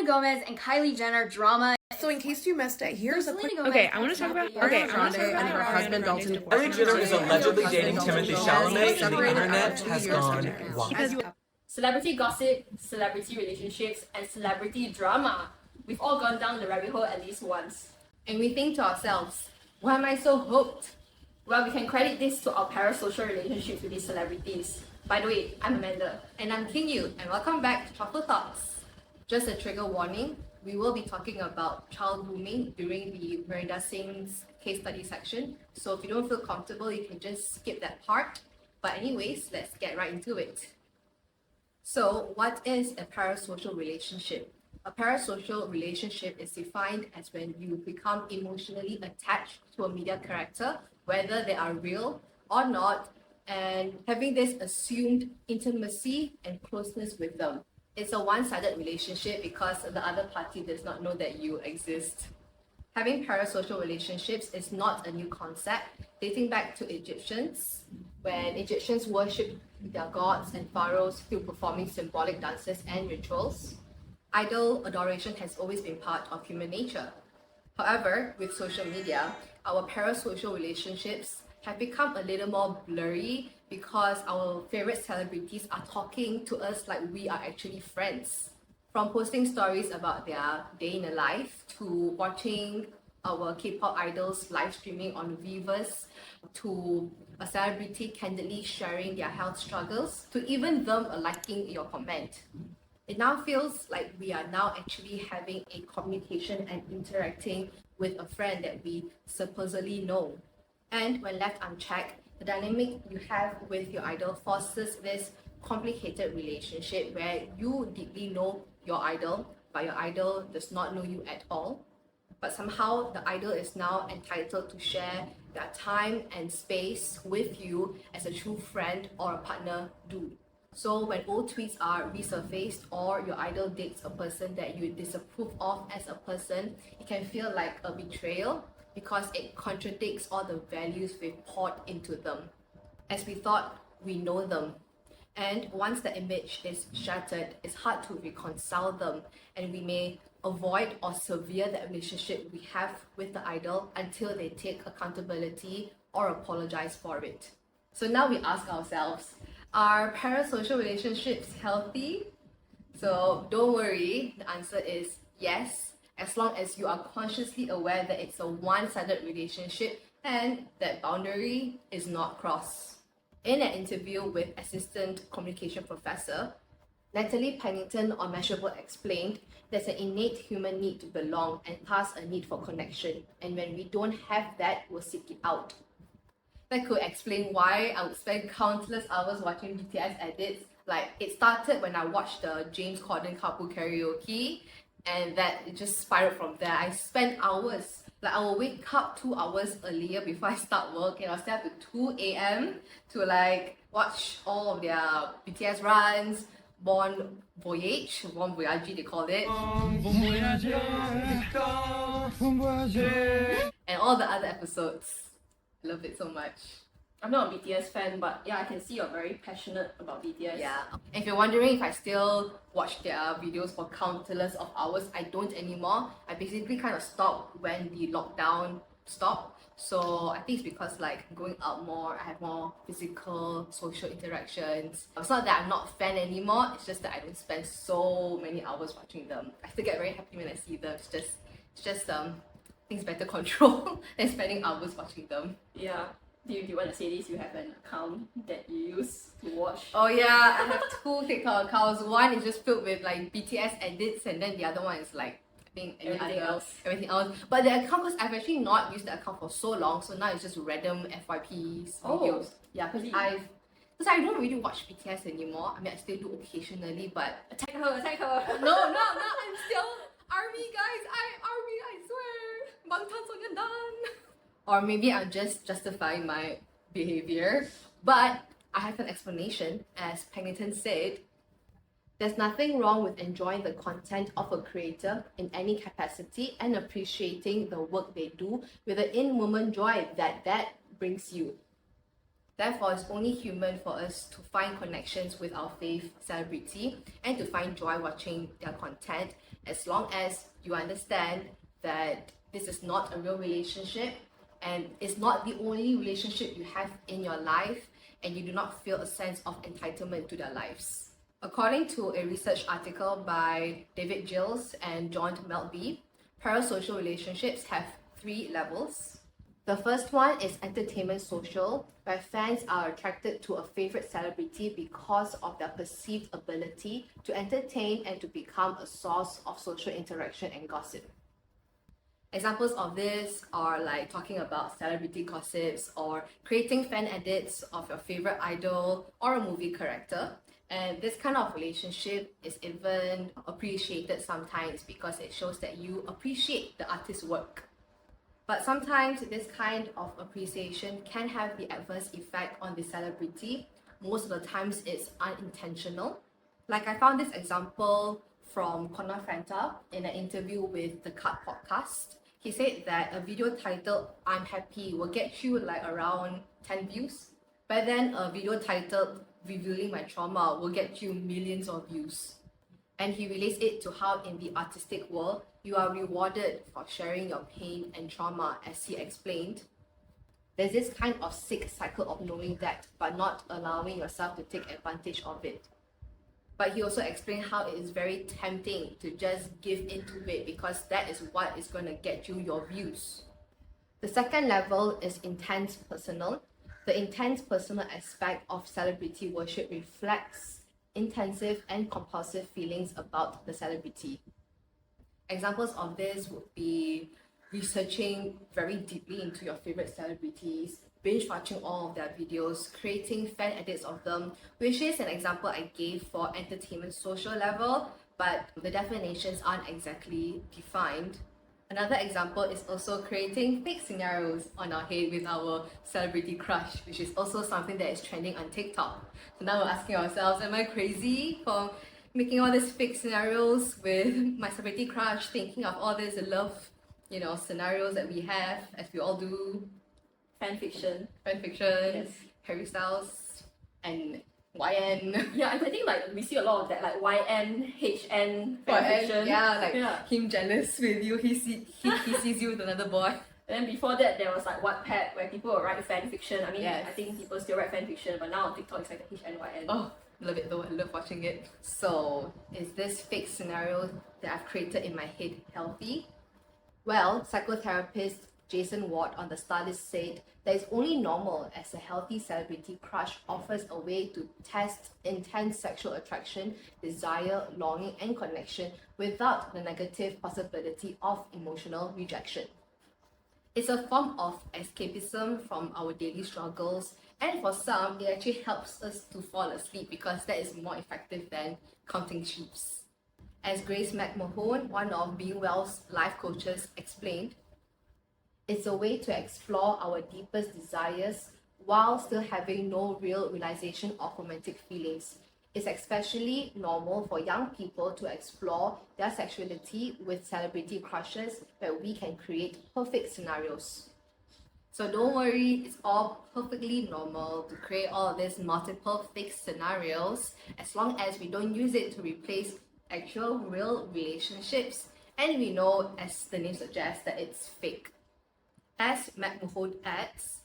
Selena Gomez and Kylie Jenner drama. So in case you missed it, here's a quick... Okay, I want to talk about Grande and her husband Dalton. Kylie Jenner is allegedly dating Timothy Chalamet, and the internet has gone wild. Celebrity gossip, celebrity relationships, and celebrity drama. We've all gone down the rabbit hole at least once. And we think to ourselves, why am I so hooked? Well, we can credit this to our parasocial relationships with these celebrities. By the way, I'm Amanda. And I'm King Yu, and welcome back to Truffle Talks. Just a trigger warning, we will be talking about child grooming during the Miranda Sings case study section. So if you don't feel comfortable, you can just skip that part. But anyways, let's get right into it. So what is a parasocial relationship? A parasocial relationship is defined as when you become emotionally attached to a media character, whether they are real or not, and having this assumed intimacy and closeness with them. It's a one-sided relationship because the other party does not know that you exist. Having parasocial relationships is not a new concept, dating back to Egyptians, when Egyptians worshipped their gods and pharaohs through performing symbolic dances and rituals. Idol adoration has always been part of human nature. However, with social media, our parasocial relationships have become a little more blurry because our favorite celebrities are talking to us like we are actually friends. From posting stories about their day in a life, to watching our kpop idols live streaming on Viewers, to a celebrity candidly sharing their health struggles, to even them liking your comment. It now feels like we are now actually having a communication and interacting with a friend that we supposedly know. And when left unchecked, the dynamic you have with your idol fosters this complicated relationship where you deeply know your idol, but your idol does not know you at all. But somehow the idol is now entitled to share their time and space with you as a true friend or a partner do. So when old tweets are resurfaced or your idol dates a person that you disapprove of as a person, it can feel like a betrayal because it contradicts all the values we've poured into them. As we thought we know them. And once the image is shattered, it's hard to reconcile them, and we may avoid or sever that relationship we have with the idol until they take accountability or apologize for it. So now we ask ourselves, are parasocial relationships healthy? So don't worry, the answer is yes, as long as you are consciously aware that it's a one-sided relationship and that boundary is not crossed. In an interview with Assistant Communication Professor, Natalie Pennington on Measurable explained there's an innate human need to belong and thus a need for connection, and when we don't have that, we'll seek it out. That could explain why I would spend countless hours watching BTS edits. Like, it started when I watched the James Corden Carpool Karaoke, and that it just spiraled from there. I spent hours. Like, I will wake up 2 hours earlier before I start work, and I'll stay up to 2 a.m. to watch all of their BTS runs, Bon Voyage they call it, and all the other episodes. Love it so much. I'm not a BTS fan, but yeah, I can see you're very passionate about BTS. Yeah. And if you're wondering if I still watch their videos for countless of hours, I don't anymore. I basically kind of stopped when the lockdown stopped. So I think it's because going out more, I have more physical, social interactions. It's not that I'm not a fan anymore, it's just that I don't spend so many hours watching them. I still get very happy when I see them. It's just things better control than spending hours watching them. Yeah. Do you want to say this? You have an account that you use to watch? Oh yeah, I have 2 TikTok accounts. One is just filled with BTS edits, and then the other one is I think everything else. But the account, because I've actually not used the account for so long, so now it's just random FYPs videos. Yeah, because I don't really watch BTS anymore. I mean, I still do occasionally, but Attack her! no, I'm still ARMY, guys. ARMY, I swear. 방탄소년단. Or maybe I'm just justifying my behavior. But I have an explanation. As Pennington said, there's nothing wrong with enjoying the content of a creator in any capacity and appreciating the work they do with the in-moment joy that brings you. Therefore, it's only human for us to find connections with our fave celebrity and to find joy watching their content as long as you understand that this is not a real relationship and it's not the only relationship you have in your life, and you do not feel a sense of entitlement to their lives. According to a research article by David Gills and John Melby, parasocial relationships have 3 levels. The first one is entertainment social, where fans are attracted to a favorite celebrity because of their perceived ability to entertain and to become a source of social interaction and gossip. Examples of this are like talking about celebrity gossips or creating fan edits of your favorite idol or a movie character. And this kind of relationship is even appreciated sometimes because it shows that you appreciate the artist's work. But sometimes this kind of appreciation can have the adverse effect on the celebrity. Most of the times it's unintentional. Like I found this example from Connor Fanta in an interview with the Cut podcast. He said that a video titled "I'm Happy" will get you like around 10 views, but then a video titled "Revealing My Trauma" will get you millions of views. And he relates it to how in the artistic world, you are rewarded for sharing your pain and trauma, as he explained. There's this kind of sick cycle of knowing that, but not allowing yourself to take advantage of it. But he also explained how it is very tempting to just give into it because that is what is going to get you your views. The second level is intense personal. The intense personal aspect of celebrity worship reflects intensive and compulsive feelings about the celebrity. Examples of this would be researching very deeply into your favorite celebrities, binge watching all of their videos, creating fan edits of them, which is an example I gave for entertainment social level, but the definitions aren't exactly defined. Another example is also creating fake scenarios on our head with our celebrity crush, which is also something that is trending on TikTok. So now we're asking ourselves, am I crazy for making all these fake scenarios with my celebrity crush, thinking of all these love, scenarios that we have, as we all do? Fan fiction. Yes. Harry Styles and YN. Yeah, I think like we see a lot of that, like YN, HN fan fiction. Him jealous with you, he sees you with another boy. And then before that, there was like Wattpad, where people would write fan fiction. I mean, Yes. I think people still write fan fiction, but now on TikTok it's like the HNYN. Oh, love it though, I love watching it. So, is this fake scenario that I've created in my head healthy? Well, psychotherapist Jason Ward on The Stylist said that it's only normal as a healthy celebrity crush offers a way to test intense sexual attraction, desire, longing, and connection without the negative possibility of emotional rejection. It's a form of escapism from our daily struggles, and for some, it actually helps us to fall asleep because that is more effective than counting sheep. As Grace McMahon, one of Being Well's life coaches, explained, it's a way to explore our deepest desires while still having no real realization of romantic feelings. It's especially normal for young people to explore their sexuality with celebrity crushes where we can create perfect scenarios. So don't worry, it's all perfectly normal to create all of these multiple fake scenarios as long as we don't use it to replace actual real relationships, and we know, as the name suggests, that it's fake. As McMahon adds,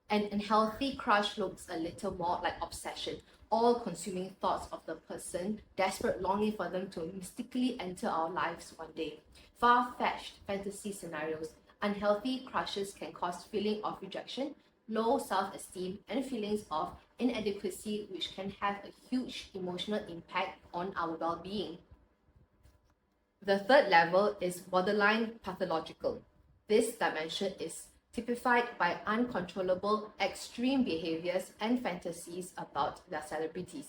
an unhealthy crush looks a little more like obsession, all-consuming thoughts of the person, desperate longing for them to mystically enter our lives one day. Far-fetched fantasy scenarios. Unhealthy crushes can cause feeling of rejection, low self-esteem, and feelings of inadequacy, which can have a huge emotional impact on our well-being. The third level is borderline pathological. This dimension is typified by uncontrollable extreme behaviors and fantasies about their celebrities.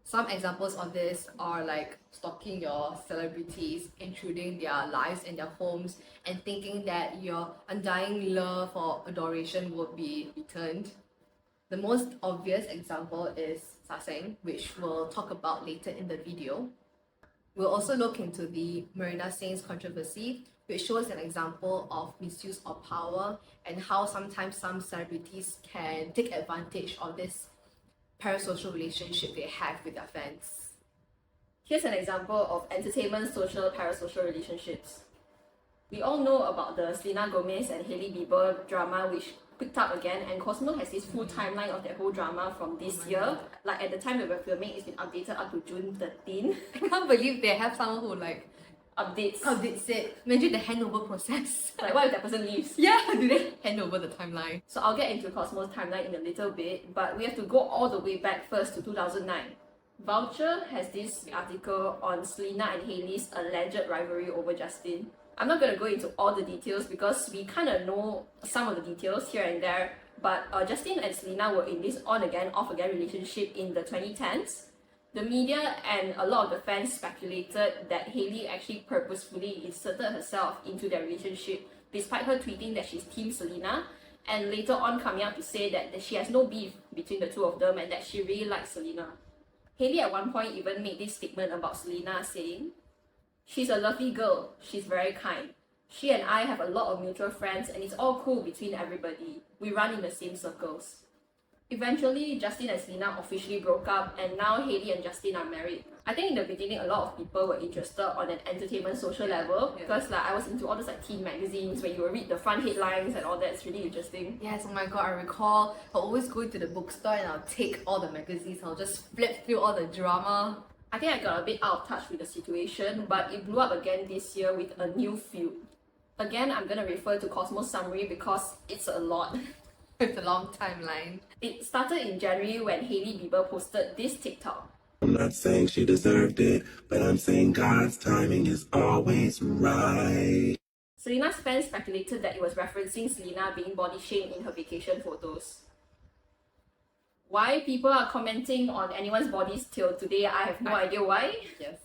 Some examples of this are like stalking your celebrities, intruding their lives and their homes, and thinking that your undying love or adoration will be returned. The most obvious example is Sasaeng, which we'll talk about later in the video. We'll also look into the Miranda Sings controversy, which shows an example of misuse of power and how sometimes some celebrities can take advantage of this parasocial relationship they have with their fans. Here's an example of entertainment social parasocial relationships. We all know about the Selena Gomez and Hailey Bieber drama, which picked up again, and Cosmo has this full timeline of that whole drama from this year. Like at the time we were filming, it's been updated up to June 13. I can't believe they have someone who like Updates. it. Imagine the handover process. Like what if that person leaves? Yeah, do they hand over the timeline? So I'll get into Cosmo's timeline in a little bit, but we have to go all the way back first to 2009. Vulture has this article on Selena and Hailey's alleged rivalry over Justin. I'm not going to go into all the details because we kind of know some of the details here and there, but Justin and Selena were in this on-again, off-again relationship in the 2010s. The media and a lot of the fans speculated that Hailey actually purposefully inserted herself into their relationship despite her tweeting that she's Team Selena, and later on coming out to say that she has no beef between the two of them and that she really likes Selena. Hailey at one point even made this statement about Selena saying, "She's a lovely girl, she's very kind. She and I have a lot of mutual friends and it's all cool between everybody. We run in the same circles." Eventually, Justin and Selena officially broke up, and now Hailey and Justin are married. I think in the beginning, a lot of people were interested on an entertainment social level because like I was into all those like teen magazines where you will read the front headlines and all that. It's really interesting. Yes, oh my god, I recall I'll always go to the bookstore and I'll take all the magazines, I'll just flip through all the drama. I think I got a bit out of touch with the situation, but it blew up again this year with a new feud. Again, I'm gonna refer to Cosmo's summary because it's a lot. It's a long timeline. It started in January when Hailey Bieber posted this TikTok. I'm not saying she deserved it, but I'm saying God's timing is always right. Selena's fans speculated that it was referencing Selena being body shamed in her vacation photos. Why people are commenting on anyone's bodies till today, I have no idea why. Yes.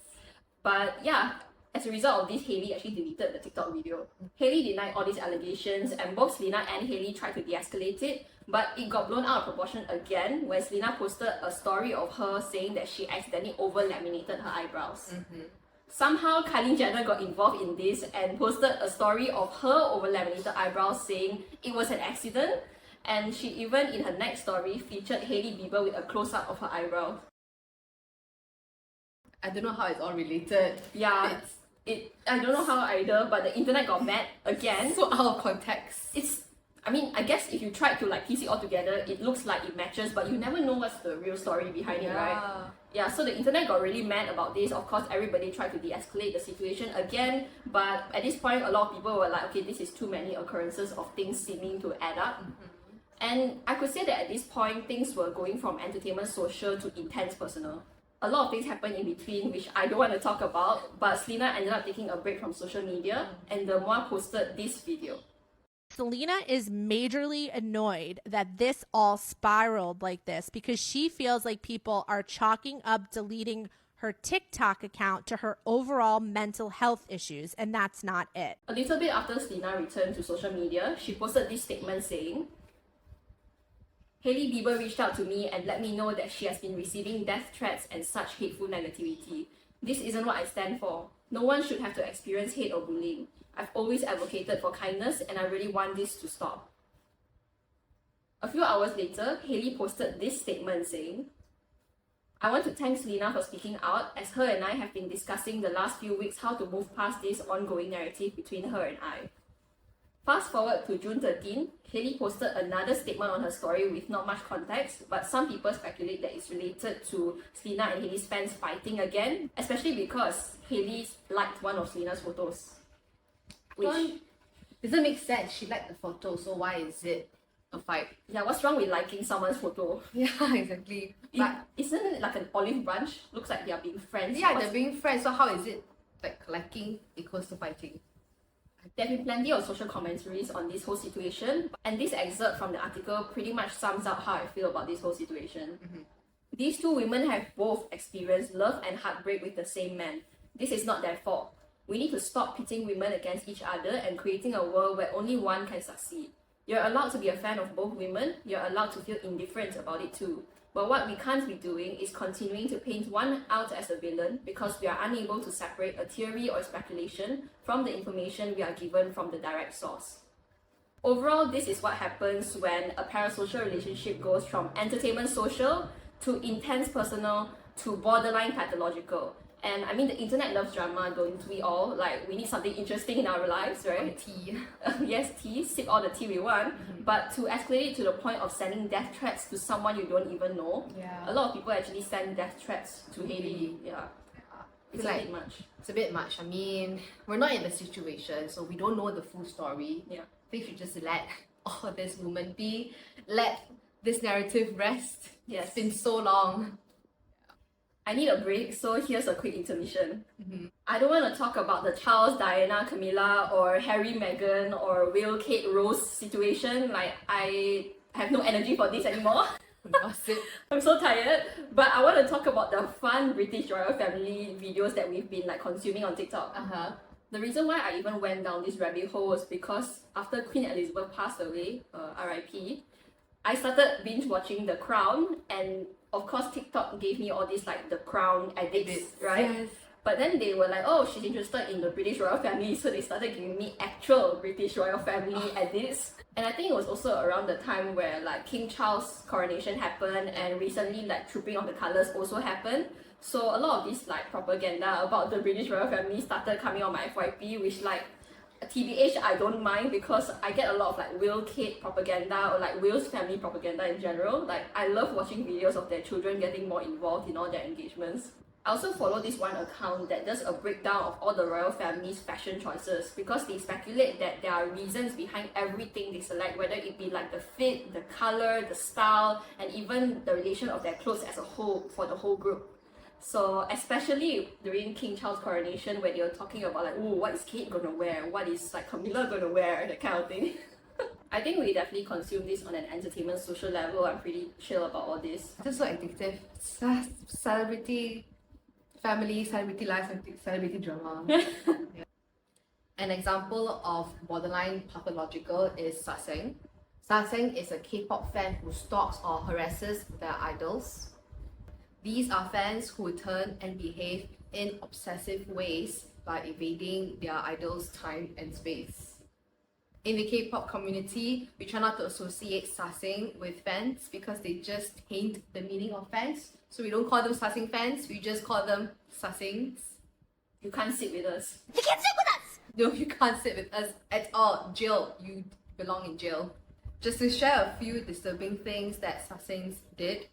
But yeah, as a result of this, Hailey actually deleted the TikTok video. Hailey denied all these allegations, and both Selena and Hailey tried to de-escalate it, but it got blown out of proportion again when Selena posted a story of her saying that she accidentally over-laminated her eyebrows. Somehow, Kylie Jenner got involved in this and posted a story of her over-laminated eyebrows saying it was an accident, and she even in her next story featured Hailey Bieber with a close-up of her eyebrow. I don't know how it's all related. Yeah, I don't know how either, but the internet got mad again. So out of context. I guess if you try to like piece it all together, it looks like it matches, but you never know what's the real story behind it, right? Yeah, so the internet got really mad about this. Of course, everybody tried to de-escalate the situation again, but at this point, a lot of people were like, okay, this is too many occurrences of things seeming to add up. And I could say that at this point, things were going from entertainment social to intense personal. A lot of things happened in between, which I don't want to talk about, but Selena ended up taking a break from social media, and the Moi posted this video. Selena is majorly annoyed that this all spiraled like this because she feels like people are chalking up deleting her TikTok account to her overall mental health issues, and that's not it. A little bit after Selena returned to social media, she posted this statement saying, "Hailey Bieber reached out to me and let me know that she has been receiving death threats and such hateful negativity. This isn't what I stand for. No one should have to experience hate or bullying. I've always advocated for kindness and I really want this to stop." A few hours later, Hailey posted this statement saying, "I want to thank Selena for speaking out, as her and I have been discussing the last few weeks how to move past this ongoing narrative between her and I." Fast forward to June 13, Hailey posted another statement on her story with not much context, but some people speculate that it's related to Selena and Hailey's fans fighting again, especially because Hailey liked one of Selena's photos. Which, doesn't make sense. She liked the photo, so why is it a fight? yeah, what's wrong with liking someone's photo? Yeah, exactly. But Isn't it like an olive branch? Looks like they are being friends. yeah, they're being friends, so how is it like liking equals to fighting? There have been plenty of social commentaries on this whole situation, and this excerpt from the article pretty much sums up how I feel about this whole situation. These two women have both experienced love and heartbreak with the same man. This is not their fault. We need to stop pitting women against each other and creating a world where only one can succeed. You're allowed to be a fan of both women, you're allowed to feel indifferent about it too. But what we can't be doing is continuing to paint one out as a villain because we are unable to separate a theory or speculation from the information we are given from the direct source. Overall, this is what happens when a parasocial relationship goes from entertainment social to intense personal to borderline pathological. And I mean, the internet loves drama, don't we all? Like, we need something interesting in our lives, right? Tea. Yes, tea, sip all the tea we want. But to escalate it to the point of sending death threats to someone you don't even know, a lot of people actually send death threats to Hailey. Yeah. It's a bit much. It's a bit much. I mean, we're not in the situation, so we don't know the full story. Yeah. I think we should just let all this woman be. Let this narrative rest. Yes. It's been so long. I need a break, so here's a quick intermission. I don't want to talk about the Charles, Diana, Camilla, or Harry, Meghan, or Will, Kate, Rose situation. Like, I have no energy for this anymore. Gossip. I'm so tired. But I want to talk about the fun British royal family videos that we've been like consuming on TikTok. The reason why I even went down this rabbit hole was because after Queen Elizabeth passed away, RIP, I started binge watching The Crown, and of course TikTok gave me all these like The Crown addicts, right? Yes. But then they were like, oh, she's interested in the British royal family, so they started giving me actual British royal family edits. And I think it was also around the time where like King Charles' coronation happened, and recently like Trooping of the Colours also happened. So a lot of this like propaganda about the British royal family started coming on my FYP, which like TBH I don't mind because I get a lot of like Will, Kate propaganda or like Will's family propaganda in general. Like I love watching videos of their children getting more involved in all their engagements. I also follow this one account that does a breakdown of all the royal family's fashion choices because they speculate that there are reasons behind everything they select, whether it be like the fit, the color, the style, and even the relation of their clothes as a whole for the whole group. So especially during King Charles' coronation, where they were talking about like, oh, what is Kate gonna wear? What is like Camilla gonna wear? That kind of thing. I think we definitely consume this on an entertainment social level. I'm pretty chill about all this. It's just so addictive. Celebrity family, celebrity life, celebrity drama. An example of borderline pathological is Sasaeng. Sasaeng is a K-pop fan who stalks or harasses their idols. These are fans who turn and behave in obsessive ways by evading their idols' time and space. In the K-pop community, we try not to associate Sasaeng with fans because they just taint the meaning of fans. So we don't call them Sasaeng fans, we just call them Sasaengs. You can't sit with us. You can't sit with us! No, you can't sit with us at all. Jail. You belong in jail. Just to share a few disturbing things that Sasaengs did.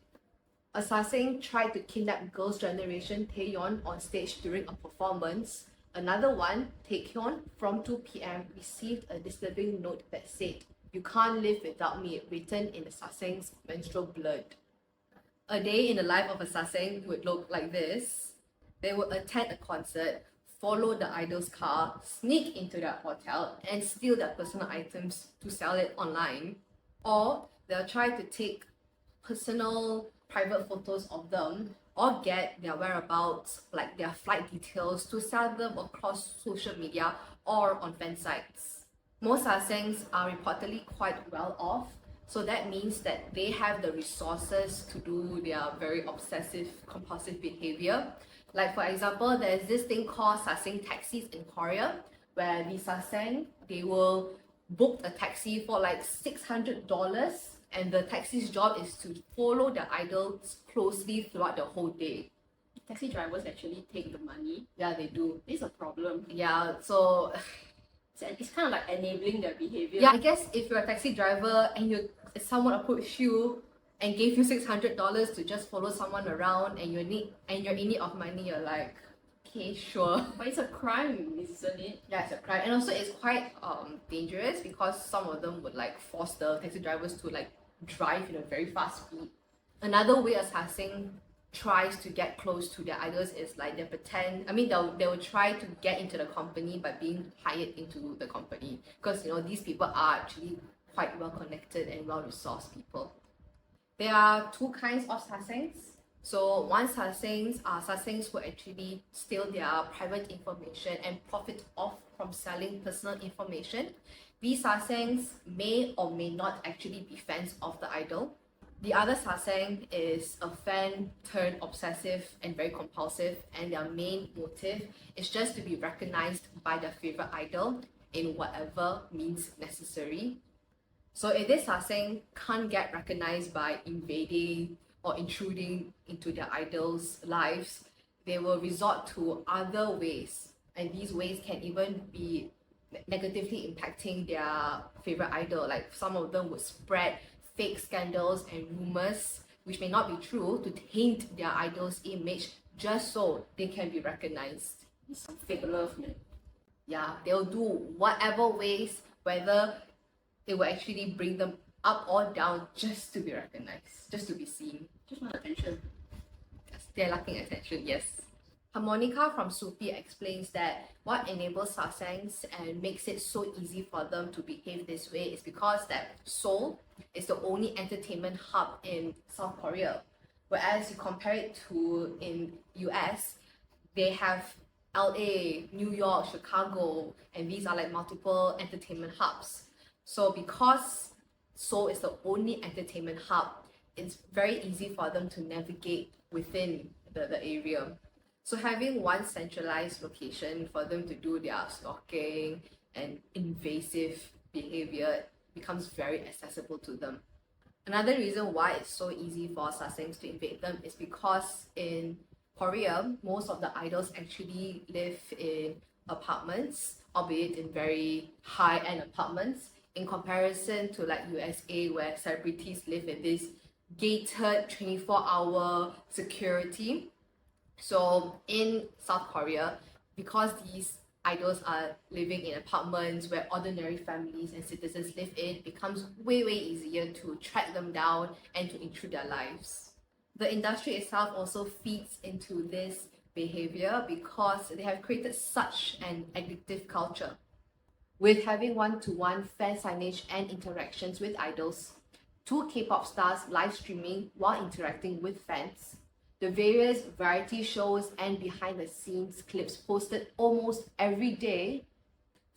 A Sasaeng tried to kidnap girls' generation Taeyeon on stage during a performance. Another one, Taeyeon, from 2 p.m. received a disturbing note that said, "You can't live without me," written in the Sasaeng's menstrual blood. A day in the life of a Sasaeng would look like this. They would attend a concert, follow the idol's car, sneak into their hotel, and steal their personal items to sell it online. Or they'll try to take personal, private photos of them or get their whereabouts, like their flight details, to sell them across social media or on fan sites. Most Sasaengs are reportedly quite well off, so that means that they have the resources to do their very obsessive, compulsive behavior. Like for example, there's this thing called Sasaeng taxis in Korea, where the Sasaeng, they will book a taxi for like $600, and the taxi's job is to follow the idols closely throughout the whole day. Taxi drivers actually take the money. Yeah, they do. This is a problem. Yeah, so It's kind of like enabling their behavior. yeah, I guess if you're a taxi driver and someone approached you and gave you $600 to just follow someone around and you're in need of money, you're like, okay, sure. But it's a crime, isn't it? Yeah, it's a crime. And also it's quite dangerous because some of them would like force the taxi drivers to like drive in a very fast speed. Another way a Sasaeng tries to get close to their idols is like they will try to get into the company by being hired into the company, because these people are actually quite well connected and well resourced people. There are two kinds of Sasaengs. So one Sasaengs are Sasaengs who actually steal their private information and profit off from selling personal information. These Sasaengs may or may not actually be fans of the idol. The other Sasaeng is a fan turned obsessive and very compulsive, and their main motive is just to be recognized by their favorite idol in whatever means necessary. So if this Sasaeng can't get recognized by invading or intruding into their idols' lives, they will resort to other ways, and these ways can even be negatively impacting their favorite idol. Like some of them would spread fake scandals and rumors which may not be true to taint their idol's image just so they can be recognized. Some fake love, man. Yeah, they'll do whatever ways, whether it will actually bring them up or down just to be recognized, just to be seen. Just want attention. Yes, they're lacking attention, yes. Harmonica from Sufi explains that what enables Sasaengs and makes it so easy for them to behave this way is because that Seoul is the only entertainment hub in South Korea. Whereas you compare it to in US, they have LA, New York, Chicago, and these are like multiple entertainment hubs. So because Seoul is the only entertainment hub, it's very easy for them to navigate within the area. So having one centralized location for them to do their stalking and invasive behavior becomes very accessible to them. Another reason why it's so easy for Sasaengs to invade them is because in Korea, most of the idols actually live in apartments, albeit in very high-end apartments, in comparison to like USA, where celebrities live in this gated 24-hour security. So in South Korea, because these idols are living in apartments where ordinary families and citizens live in, it becomes way easier to track them down and to intrude their lives. The industry itself also feeds into this behavior because they have created such an addictive culture. With having one-to-one fan signage and interactions with idols, 2 K-pop stars live streaming while interacting with fans, the various variety shows and behind-the-scenes clips posted almost every day,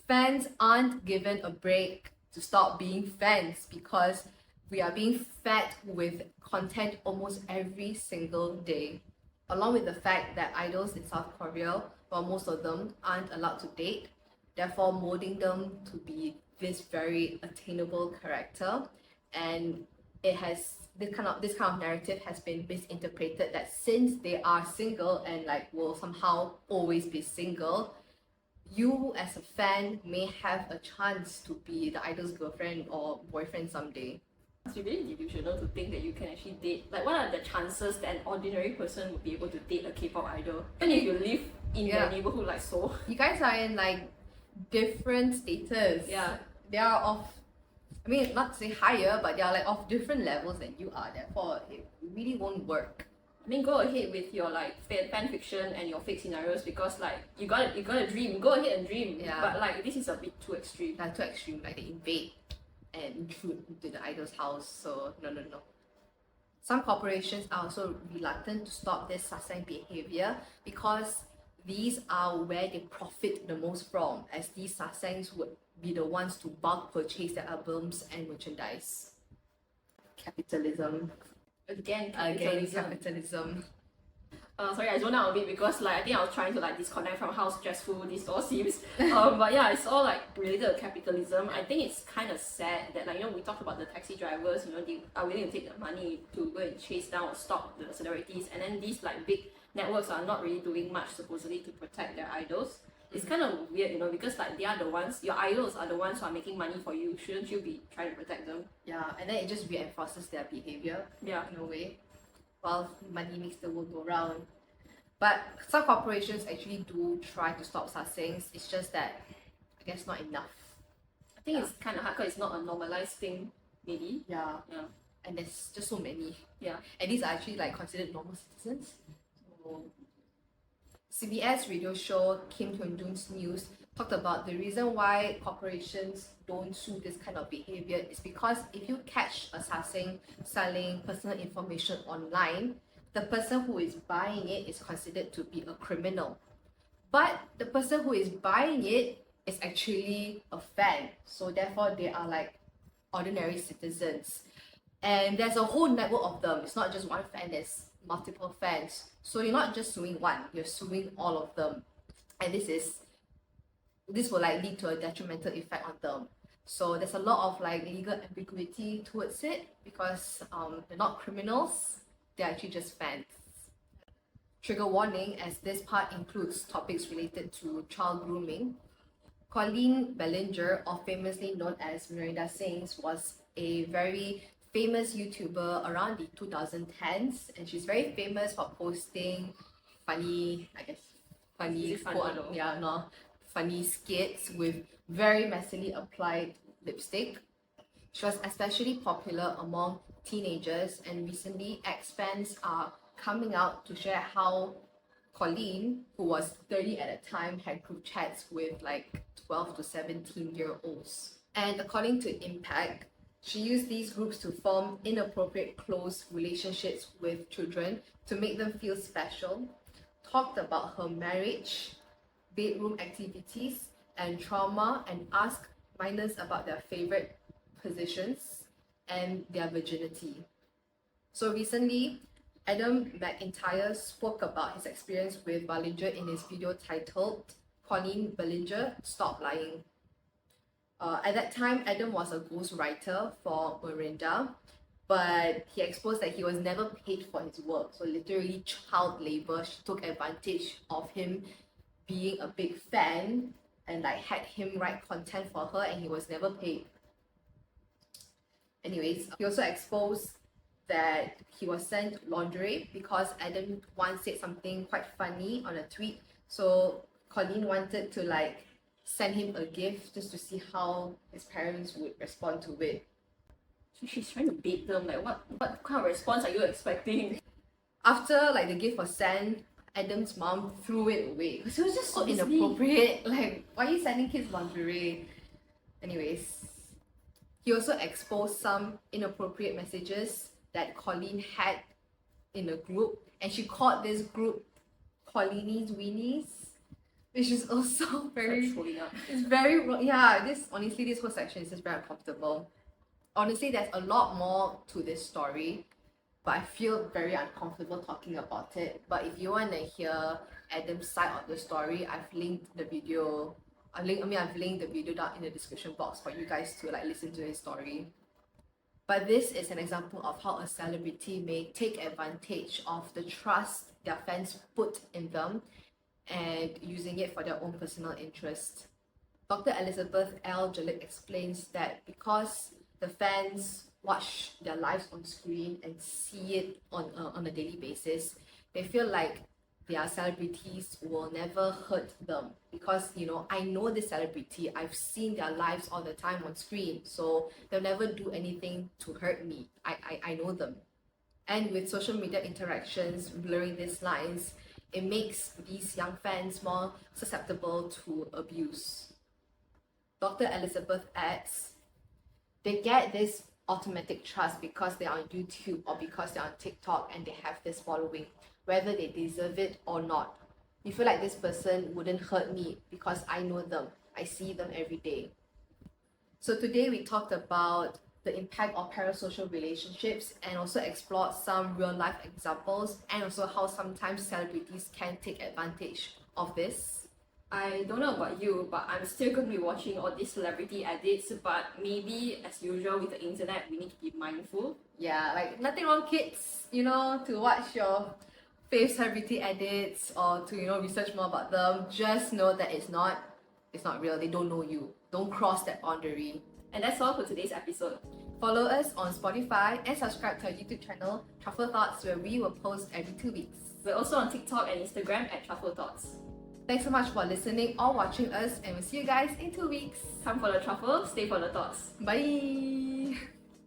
fans aren't given a break to stop being fans because we are being fed with content almost every single day. Along with the fact that idols in South Korea, well, most of them aren't allowed to date, therefore molding them to be this very attainable character, and it has this kind of narrative has been misinterpreted that since they are single and like will somehow always be single, you as a fan may have a chance to be the idol's girlfriend or boyfriend someday. It's really delusional to think that you can actually date. Like, what are the chances that an ordinary person would be able to date a K-pop idol? And if you live in your neighborhood like Seoul. You guys are in like different status. Yeah. They are of, I mean, not to say higher, but they are like of different levels than you are. Therefore, it really won't work. I mean, go ahead with your like fan fiction and your fake scenarios because like you gotta dream. Go ahead and dream. Yeah. But like this is a bit too extreme. Like too extreme, like they invade and intrude into the idol's house. So no. Some corporations are also reluctant to stop this Sasaeng behavior because these are where they profit the most from, as these Sasaengs would be the ones to bulk purchase their albums and merchandise. Capitalism. Again, Again, capitalism. Sorry, I zoned out a bit because like I think I was trying to like disconnect from how stressful this all seems. But yeah, it's all like related to capitalism. I think it's kind of sad that like we talked about the taxi drivers. They are willing to take the money to go and chase down or stop the celebrities, and then these like big networks are not really doing much supposedly to protect their idols. It's kind of weird, because like they are the ones, your idols are the ones who are making money for you. Shouldn't you be trying to protect them? Yeah, and then it just reinforces their behavior. Yeah. In a way. Well, money makes the world go round. But some corporations actually do try to stop such things. It's just that, I guess, not enough. I think it's kind of hard because it's not a normalized thing, maybe. Yeah. Yeah. And there's just so many. Yeah. And these are actually like considered normal citizens. So CBS radio show Kim Hyun-joon's News talked about the reason why corporations don't sue this kind of behavior is because if you catch a Sasaeng selling personal information online, the person who is buying it is considered to be a criminal. But the person who is buying it is actually a fan. So therefore they are like ordinary citizens. And there's a whole network of them. It's not just one fan, there's multiple fans. So you're not just suing one, you're suing all of them. And this will like lead to a detrimental effect on them. So there's a lot of like legal ambiguity towards it because they're not criminals, they're actually just fans. Trigger warning, as this part includes topics related to child grooming. Colleen Ballinger, or famously known as Miranda Sings, was a very famous YouTuber around the 2010s, and she's very famous for posting funny, funny skits with very messily applied lipstick. She was especially popular among teenagers, and recently ex-fans are coming out to share how Colleen, who was 30 at the time, had group chats with like 12 to 17-year-olds. And according to Impact, she used these groups to form inappropriate close relationships with children to make them feel special, talked about her marriage, bedroom activities, and trauma, and asked minors about their favorite positions and their virginity. So recently, Adam McIntyre spoke about his experience with Ballinger in his video titled Colleen Ballinger, Stop Lying. At that time, Adam was a ghostwriter for Miranda, but he exposed that he was never paid for his work. So literally child labor. She took advantage of him being a big fan and like had him write content for her, and he was never paid. Anyways, he also exposed that he was sent lingerie because Adam once said something quite funny on a tweet. So Colleen wanted to like send him a gift just to see how his parents would respond to it. So she's trying to bait them. Like, what kind of response are you expecting? After like the gift was sent, Adam's mom threw it away because it was just so Obviously. inappropriate. Like, why are you sending kids lingerie? Anyways, he also exposed some inappropriate messages that Colleen had in a group, and she called this group Colleenie's Weenies, which is also very, it's very, yeah, this whole section is just very uncomfortable. Honestly, there's a lot more to this story, but I feel very uncomfortable talking about it. But if you want to hear Adam's side of the story, I've linked the video. I've linked the video down in the description box for you guys to like listen to his story. But this is an example of how a celebrity may take advantage of the trust their fans put in them and using it for their own personal interest. Dr. Elizabeth L. Jalip explains that because the fans watch their lives on screen and see it on a daily basis, they feel like their celebrities will never hurt them because, you know, I know this celebrity, I've seen their lives all the time on screen, so they'll never do anything to hurt me. I know them. And with social media interactions blurring these lines, it makes these young fans more susceptible to abuse. Dr. Elizabeth adds, they get this automatic trust because they're on YouTube or because they're on TikTok and they have this following, whether they deserve it or not. You feel like this person wouldn't hurt me because I know them. I see them every day. So today we talked about the impact of parasocial relationships and also explored some real life examples and also how sometimes celebrities can take advantage of this. I don't know about you, but I'm still going to be watching all these celebrity edits, but maybe as usual with the internet, we need to be mindful. Yeah, like nothing wrong, kids, you know, to watch your fave celebrity edits or to, you know, research more about them. Just know that it's not real. They don't know you. Don't cross that boundary. And that's all for today's episode. Follow us on Spotify and subscribe to our YouTube channel, Truffle Thoughts, where we will post every 2 weeks. We're also on TikTok and Instagram at Truffle Thoughts. Thanks so much for listening or watching us, and we'll see you guys in 2 weeks. Come for the truffle, stay for the thoughts. Bye!